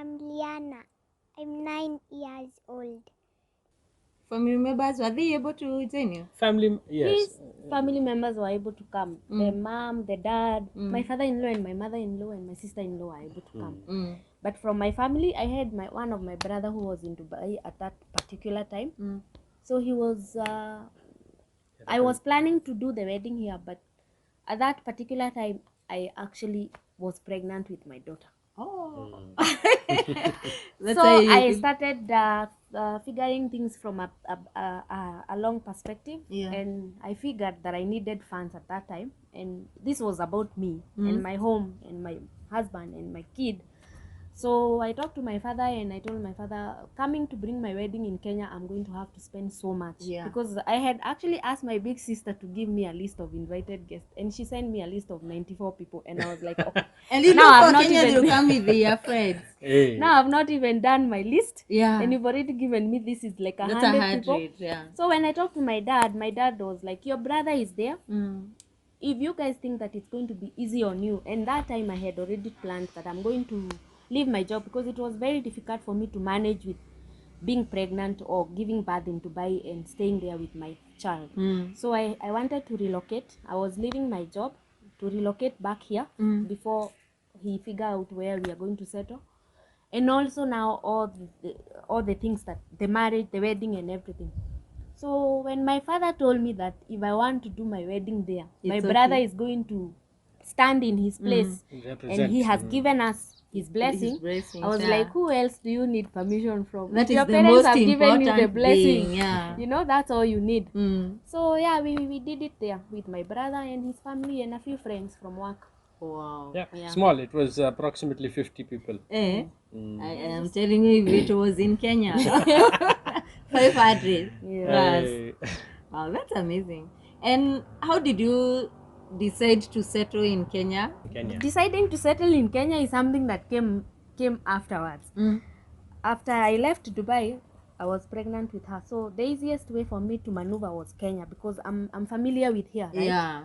I'm Liana. I'm 9 years old. Family members, were they able to join you? Yes. His family members were able to come. The mom, the dad, my father-in-law and my mother-in-law and my sister-in-law were able to come. But from my family, I had one of my brother who was in Dubai at that particular time. So he was, I was planning to do the wedding here, but at that particular time, I actually was pregnant with my daughter. Oh. So I started figuring things from a long perspective, and I figured that I needed funds at that time, and this was about me and my home and my husband and my kid. So I talked to my father and I told my father, coming to bring my wedding in Kenya, I'm going to have to spend so much. Because I had actually asked my big sister to give me a list of invited guests, and she sent me a list of 94 people, and I was like, okay. And you know, for Kenya, they'll come with their friends. Hey. Now I've not even done my list. Yeah. And you've already given me this is like 100 people. Yeah. So when I talked to my dad was like, your brother is there. If you guys think that it's going to be easy on you, and that time I had already planned that I'm going to leave my job because it was very difficult for me to manage with being pregnant or giving birth in Dubai and staying there with my child. So I wanted to relocate. I was leaving my job to relocate back here before he figure out where we are going to settle. And also now all the things, that the marriage, the wedding and everything. So when my father told me that if I want to do my wedding there, my brother is going to stand in his place and he has given us his blessing. I was like, who else do you need permission from? That if is your the parents most have given you the important blessing, thing, you know, that's all you need. So yeah, we did it there with my brother and his family and a few friends from work. Wow. Yeah. Small. It was approximately 50 people. I am telling you, if it was in Kenya, 500. Hey. Wow, that's amazing. And how did you decide to settle in Kenya? Deciding to settle in Kenya is something that came afterwards. After I left Dubai, I was pregnant with her. So the easiest way for me to maneuver was Kenya because I'm familiar with here, right? Yeah.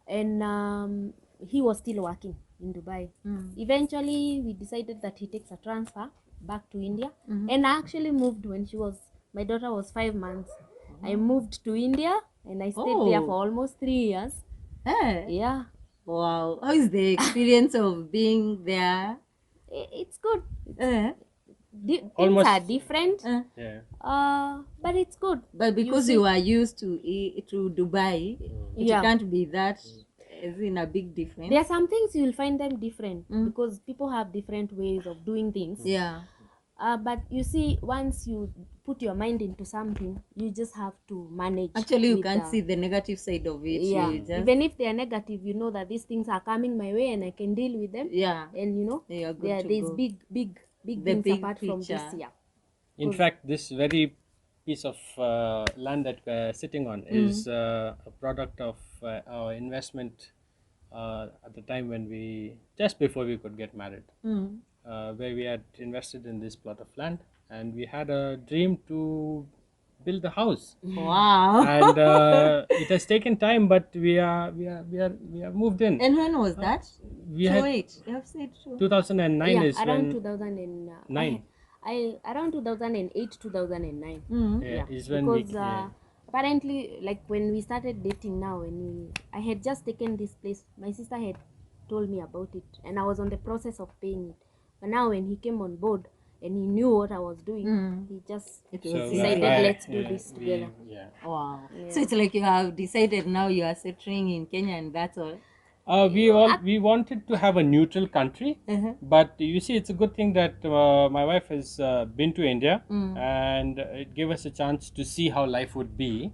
And he was still working in Dubai. Eventually, we decided that he takes a transfer back to India. And I actually moved when my daughter was 5 months. I moved to India and I stayed there for almost 3 years. Yeah. Wow. How is the experience of being there? It's good. Things Almost- are different, Yeah. but it's good. But because you are used to Dubai, it can't be that as in a big difference. There are some things you will find them different because people have different ways of doing things. Yeah. But you see, once you put your mind into something, you just have to manage. Actually, you can't see the negative side of it. Yeah. You just, Even if they are negative, you know that these things are coming my way and I can deal with them. yeah. And you know, You're good to there's go. big The things big apart from picture. this. Yeah. In fact, this very piece of land that we're sitting on is a product of our investment at the time when just before we could get married, where we had invested in this plot of land and we had a dream to build a house. Wow. And it has taken time, but we have moved in. And when was that? We had Wait, you have said 2009 Yeah, is around when 2009. Around 2008, 2009. is when because apparently, like when we started dating now, I had just taken this place. My sister had told me about it, and I was on the process of paying it. But now, when he came on board and he knew what I was doing, he just decided, let's do this together. Wow. So it's like you have decided now you are settling in Kenya and that's all. We wanted to have a neutral country, but you see, it's a good thing that my wife has been to India, and it gave us a chance to see how life would be.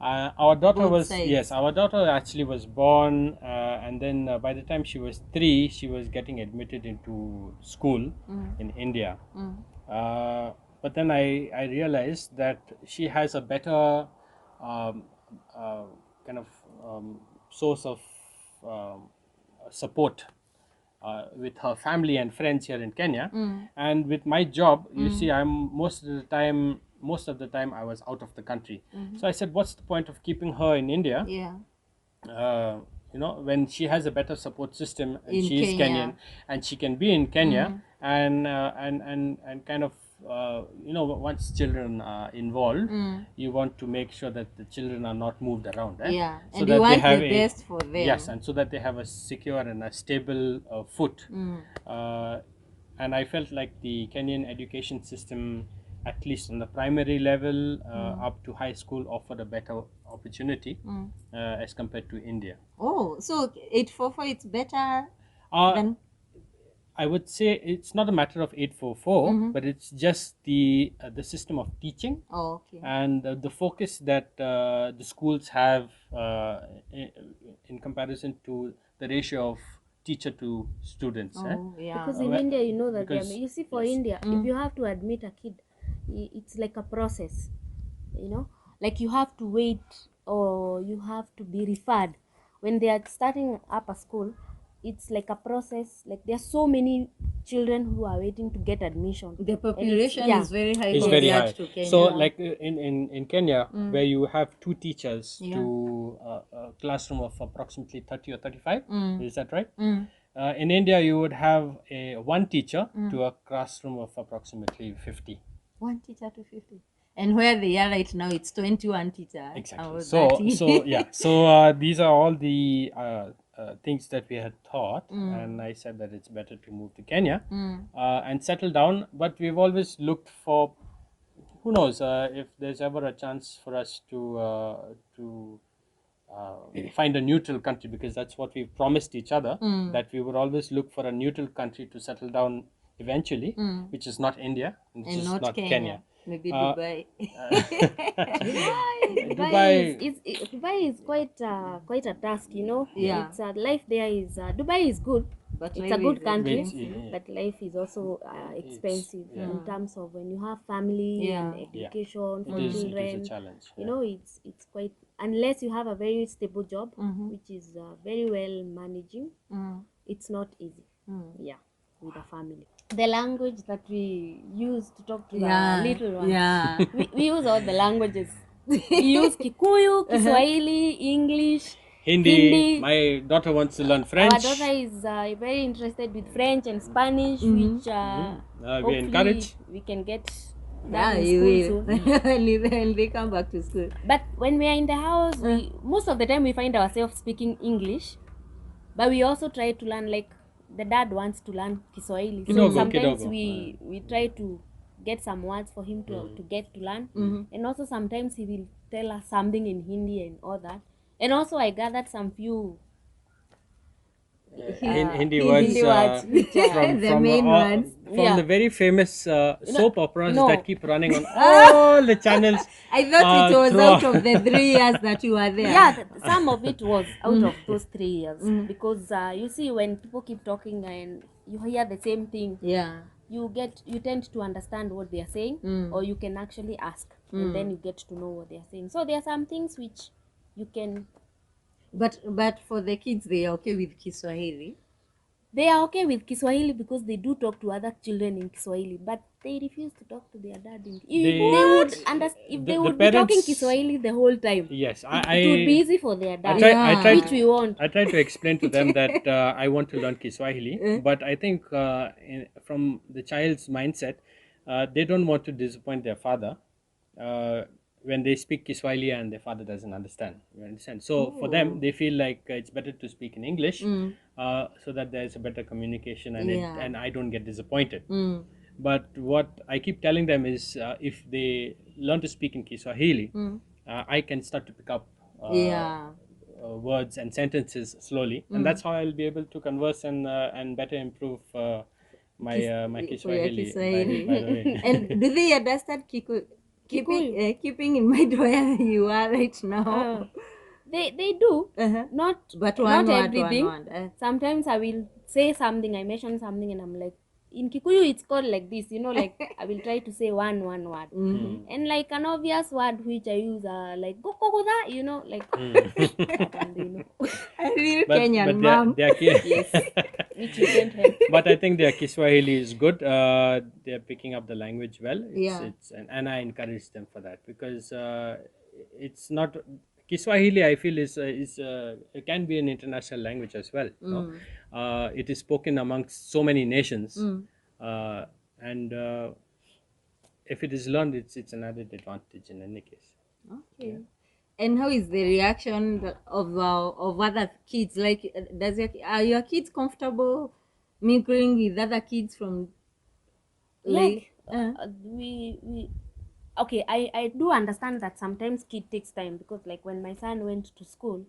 Our daughter our daughter actually was born, and then by the time she was 3, she was getting admitted into school in India. But then I realized that she has a better kind of source of support with her family and friends here in Kenya, and with my job, you see, I'm most of the time I was out of the country. So I said, what's the point of keeping her in India? You know, when she has a better support system and she is Kenyan and she can be in Kenya and kind of once children are involved, you want to make sure that the children are not moved around, Yeah, so and that you they want have the best for them. yes, and so that they have a secure and a stable foot. And I felt like the Kenyan education system, at least on the primary level up to high school, offered a better opportunity as compared to India. Oh, so 844 it's better Uh, than. I would say it's not a matter of 844, but it's just the system of teaching Oh, okay. and the focus that the schools have in comparison to the ratio of teacher to students. Oh, yeah. Because in India, you know that Because- you see, for yes. India, if you have to admit a kid, it's like a process, like you have to wait or you have to be referred when they are starting up a school. It's like a process, like there are so many children who are waiting to get admission. The population yeah. is very high It's very compared high. to Kenya. So, like in Kenya, where you have two teachers Yeah. to a classroom of approximately 30 or 35, is that right? In India, you would have one teacher to a classroom of approximately 50. One teacher to 50. And where they are right now, it's 21 teachers. Exactly. Or So 30. yeah. So these are all the things that we had thought, and I said that it's better to move to Kenya and settle down. But we've always looked for, who knows, if there's ever a chance for us to find a neutral country, because that's what we've promised each other, that we would always look for a neutral country to settle down eventually, which is not India, which And is not Kenya. Maybe Dubai. Dubai is quite a task, Yeah. It's life there is Dubai is good. But It's life a good is country, expensive. but life is also expensive in terms of when you have family and Yeah. education for It is children. a challenge. It's quite, unless you have a very stable job, which is very well managing. It's not easy. Yeah, with a family. The language that we use to talk to the little ones. Yeah. We use all the languages. We use Kikuyu, Kiswahili, English, Hindi. My daughter wants to learn French. Our daughter is very interested with French and Spanish, which we hopefully encourage. we can get Yeah, that in you school will. soon. When they come back to school. But when we are in the house, most of the time we find ourselves speaking English, but we also try to learn, like the dad wants to learn Kiswahili. So Kidogo, sometimes kidogo. we try to get some words for him to get to learn. And also sometimes he will tell us something in Hindi and all that. And also I gathered some few Hindi words, which are The main ones. from the very famous soap operas no. that keep running on all the channels. I thought it was throughout- out of the 3 years that you were there. yeah, some of it was out of those 3 years, because you see, when people keep talking and you hear the same thing, Yeah. you tend to understand what they are saying, or you can actually ask, and then you get to know what they are saying. So there are some things which you can, But for the kids, they are okay with Kiswahili. they are okay with Kiswahili because they do talk to other children in Kiswahili, but they refuse to talk to their dad in if they would if they the would be talking parents- Kiswahili the whole time, Yes, it would be easy for their dad, I tried which we want. I tried to explain to them that I want to learn Kiswahili, but I think from the child's mindset, they don't want to disappoint their father when they speak Kiswahili and their father doesn't understand. You understand? So for them, they feel like it's better to speak in English so that there's a better communication and Yeah. and I don't get disappointed. But what I keep telling them is, if they learn to speak in Kiswahili, I can start to pick up Yeah. words and sentences slowly, and that's how I'll be able to converse and better improve my For your Kiswahili. Kiswahili. By the way. And do they understand keeping in mind where you are right now? They do, not But not one word, everything. one word. Sometimes I will say something, I mention something, and I'm like, in Kikuyu it's called like this, like I will try to say one word, and like an obvious word which I use like ngukugutha, like and, A real But Kenyan mom. their which you can't help. but I think their Kiswahili is good. They're picking up the language well. Yeah. And I encourage them for that, because it's not Kiswahili. I feel is it can be an international language as well. No? It is spoken amongst so many nations. And if it is learned, it's an added advantage in any case. Okay. And how is the reaction of other kids? Like, are your kids comfortable mingling with other kids from Like uh, we okay, I do understand that sometimes kid takes time, because like when my son went to school,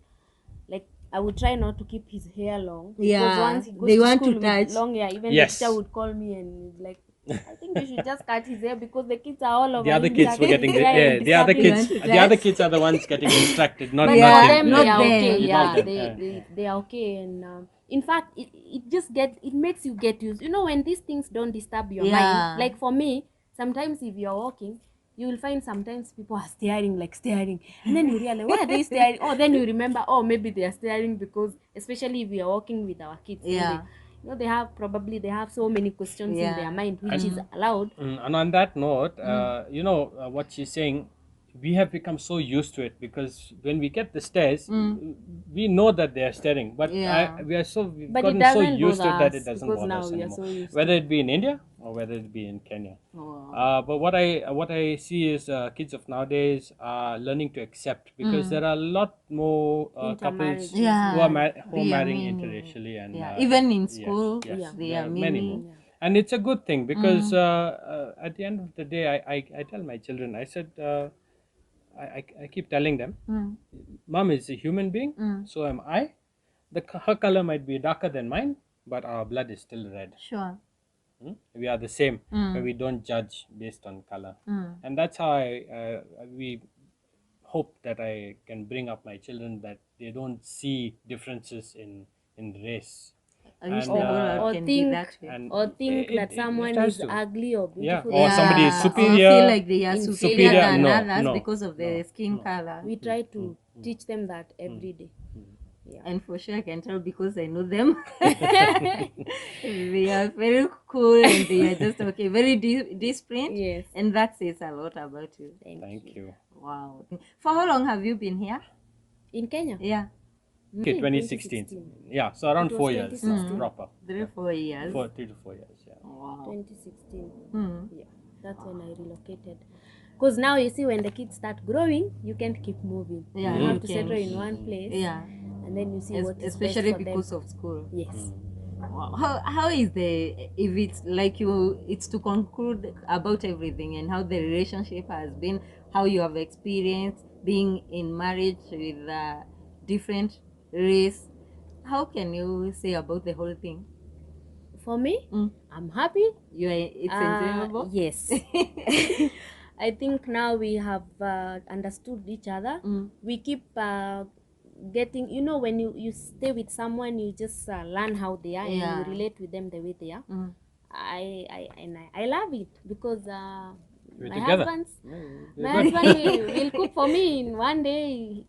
like I would try not to keep his hair long, because Yeah, once he goes they to want school to with touch. long hair, even Yes. the teacher would call me and like, I think you should just cut his hair, because the kids are all over The other him, kids were getting yeah, and the other disturbing. kids. want to The other touch? kids are the ones getting distracted, not But Yeah, for him. them not they are them. okay, You yeah, not them. they are okay. And in fact it just it makes you get used, when these things don't disturb your Yeah. mind. Like for me, sometimes if you're walking, you will find sometimes people are staring, and then you realize, why are they staring? Oh, then you remember, oh, maybe they are staring because, especially if we are walking with our kids, then Yeah. they they have so many questions in their Yeah. mind, which is allowed. And on that note, what she's saying, we have become so used to it, because when we get the stares, we know that they are staring, but Yeah. we've But it gotten so doesn't used to it bother that us, it doesn't because bother now us we are anymore, so used whether to it be in India or whether it be in Kenya. Wow. But what I see is kids of nowadays are learning to accept, because there are a lot more couples Intermarriages. Yeah. who are They are marrying many. interracially, and Yeah. Even in yes, school, yes, Yeah. there are many many. more. And it's a good thing, because at the end of the day, I tell my children, I said, I keep telling them, Mom is a human being, so am I. Her color might be darker than mine, but our blood is still red. Sure. We are the same, but we don't judge based on color. And that's how we hope that I can bring up my children, that they don't see differences in race. I wish And, the whole world or can be think that way. and or think it- that it someone has is to. ugly or Yeah, beautiful. or somebody is Or superior. feel like they are inferior superior than than others no, because of their no, skin no. color. We try to teach them that every day. Yeah. And for sure, I can tell because I know them. They are very cool and they are just okay, very disciplined. Yes. And that says a lot about you. Thank you. Wow. For how long have you been here? In Kenya? Yeah, Okay, 2016. Yeah, so around It was 4 years 2016. proper. 4 years. 3 to 4 years. Yeah. Wow. 2016. Hmm. Yeah, that's when I relocated. Because now you see, when the kids start growing, you can't keep moving. Yeah, You have you to can. settle in one place. Yeah, And then you see what is especially best for because them. of school. Yes. Wow. How is if it's like it's to conclude about everything and how the relationship has been, how you have experienced being in marriage with a different race, how can you say about the whole thing? For me, I'm happy. It's enjoyable. Yes. I think now we have understood each other. We keep getting, when you stay with someone, you just learn how they are, and Yeah. you relate with them the way they are. I love it, because We're my together. husband We're good. will cook for me in one day.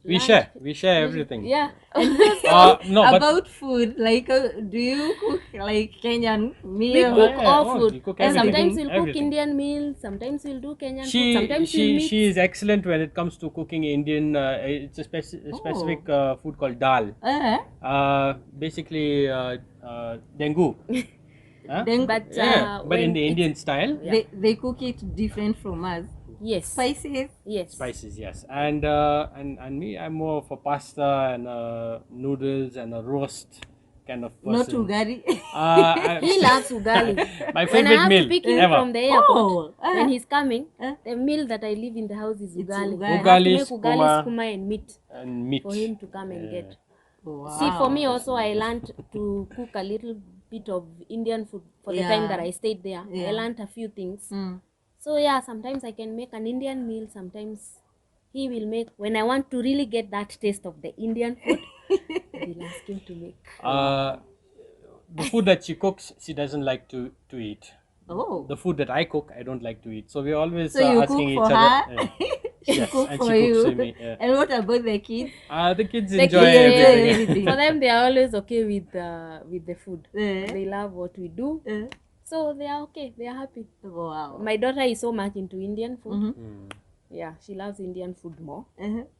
We lunch. share everything. Yeah. No, but About food, like do you cook like Kenyan We meal? cook yeah, all oh, food. we cook And everything. sometimes we'll cook Everything. Indian meals, sometimes we'll do Kenyan food, sometimes we'll mix. She is excellent when it comes to cooking Indian. It's a specific food called dal. Basically, dengu. Huh? Then But But in when the Indian style, they cook it different from us. yes, Spices. yes, spices, yes. And me, I'm more of a pasta and noodles and a roast kind of person. Not ugari. he loves ugali. My When I favorite have meal to pick him ever. from the airport, Oh, when he's coming, the meal that I leave in the house is It's ugali. ugali. I have to Ugali, make ugali, skuma, skuma and meat and meat. for him to come and get. Wow. See, for me also, I learned to cook a little bit of Indian food for the time that I stayed there. Yeah. I learned a few things. So yeah, sometimes I can make an Indian meal, sometimes he will make. When I want to really get that taste of the Indian food, I will ask him to make. The food that she cooks, she doesn't like to eat. Oh. The food that I cook, I don't like to eat. So we're always So you asking cook each for other. her? Yes, Cook and for she cooks you. for me. Yeah. And what about the kids? The kids The enjoy kids, everything. for them, they are always okay with the food. Eh? They love what we do, so they are okay. They are happy. Wow. My daughter is so much into Indian food. Mm-hmm. Yeah, she loves Indian food more,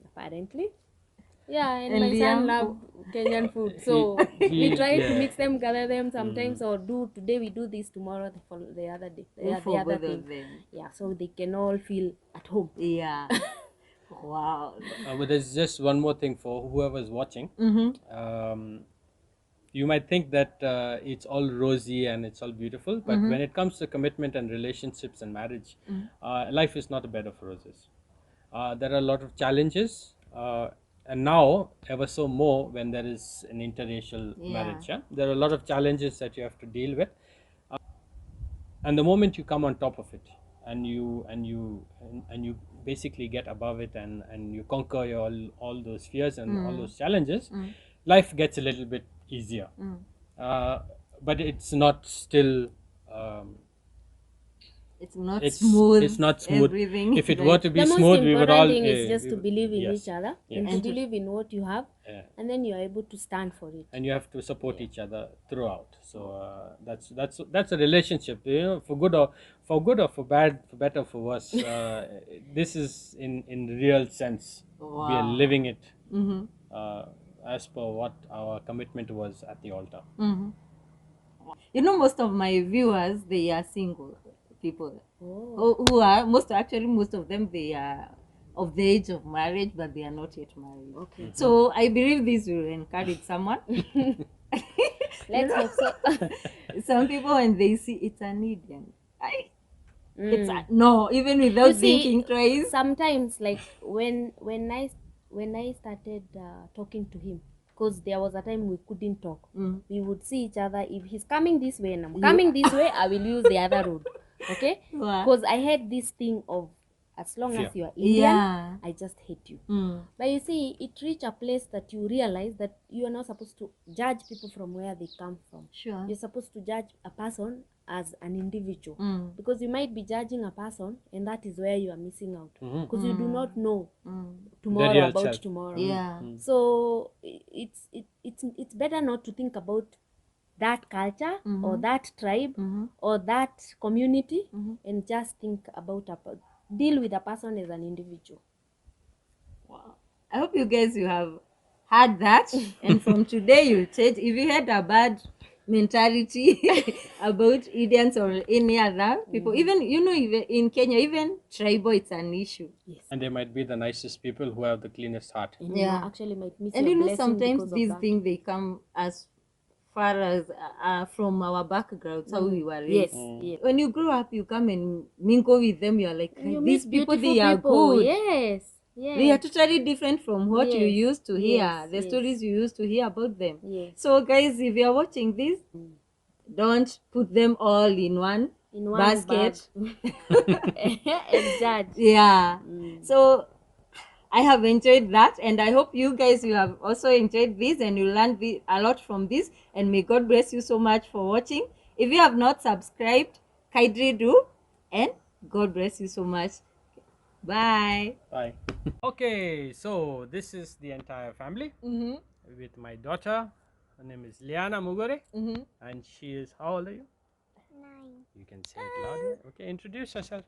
apparently. Yeah, and And my son Liam, loved Kenyan food, so we try to yeah. mix them, gather them sometimes, or do today we do this, tomorrow the other day, the for other both thing. of them. Yeah, so they can all feel at home. Yeah. Wow. But there's just one more thing for whoever's watching. You might think that it's all rosy and it's all beautiful, but when it comes to commitment and relationships and marriage, life is not a bed of roses. There are a lot of challenges, and now ever so more when there is an interracial marriage. Yeah? There are a lot of challenges that you have to deal with, and the moment you come on top of it, and you basically get above it, and you conquer all those fears and all those challenges, life gets a little bit easier. uh, but it's not still um, It's not it's smooth. it's not smooth. Everything If is it were like, to be The most smooth, we would all important thing is just we to would- believe in yes, each other yes. and to believe in what you have, Yeah. and then you are able to stand for it. And you have to support each other throughout. So that's a relationship, for good or for bad, for better or for worse. This is in real sense. We are wow. living it uh, as per what our commitment was at the altar. You know, most of my viewers, they are single people. Oh. Who are most of them, they are of the age of marriage, but they are not yet married. Okay. So I believe this will encourage someone. Let's hope so. Some people, when they see it's an Indian, it's Mm. no, even without You see, thinking twice. sometimes like when I started talking to him, because there was a time we couldn't talk. We would see each other. If he's coming this way and I'm coming this way, I will use the other road. Okay, Wow. because I had this thing of, as long Fear. as you are Indian, Yeah. I just hate you. But you see, it reached a place that you realize that you are not supposed to judge people from where they come from. Sure. You're supposed to judge a person as an individual, because you might be judging a person, and that is where you are missing out, because you do not know tomorrow real about self. tomorrow. Yeah. So it's better not to think about that culture or that tribe or that community, and just think about deal with a person as an individual. Wow. I hope you guys, you have had that, and from today you'll change. If you had a bad mentality about Indians or any other people, even even in Kenya, even tribal, it's an issue. Yes. And they might be the nicest people who have the cleanest heart. And Yeah. you actually might miss And your blessing sometimes because these of that. things, they come as far as from our backgrounds, how we were raised. Yes. When you grow up, you come and mingle with them, you're like, You these meet people, beautiful they are people. good. Yes. They are totally different from what you Yes, used to hear, yes, the yes. stories you used to hear about them. Yes. So guys, if you're watching this, don't put them all in one basket. And judge. Yeah. So I have enjoyed that, and I hope you guys, you have also enjoyed this, and you learned a lot from this. And may God bless you so much for watching. If you have not subscribed, kindly do, and God bless you so much. Bye. Bye. Okay, so this is the entire family with my daughter. Her name is Liana Mugore, and she is, how old are you? 9. You can say it louder. Okay, introduce yourself.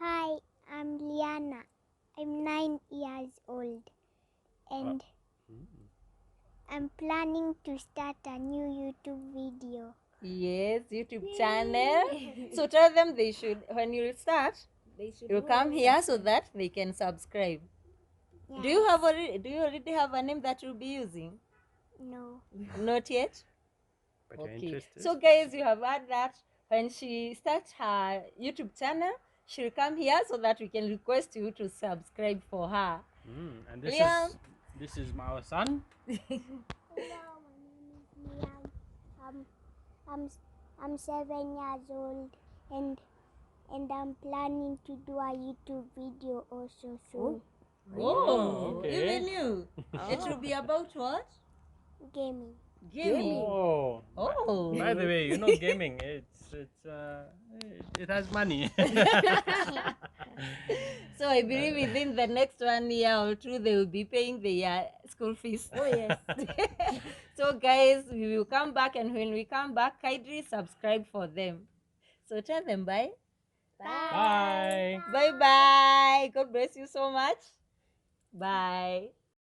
Hi, I'm Liana. I'm 9 years old, and I'm planning to start a new YouTube video. Yes, YouTube channel. So tell them they should, when you start, you'll come here so that they can subscribe. Yes. Do you already have a name that you'll be using? No. Not yet. But you're Okay. interested. So guys, you have heard that when she starts her YouTube channel, she'll come here so that we can request you to subscribe for her. And this Liam. is our son. Hello, my name is Liam. I'm 7 years old, and I'm planning to do a YouTube video also soon. Oh, okay. even you. It will be about what? Gaming. Gaming. Oh. Oh. By the way, gaming. It has money. So I believe within the next 1 year or two, they will be paying their school fees. Oh yes. So guys, we will come back, and when we come back, kindly subscribe for them. So tell them bye. Bye. Bye bye. God bless you so much. Bye.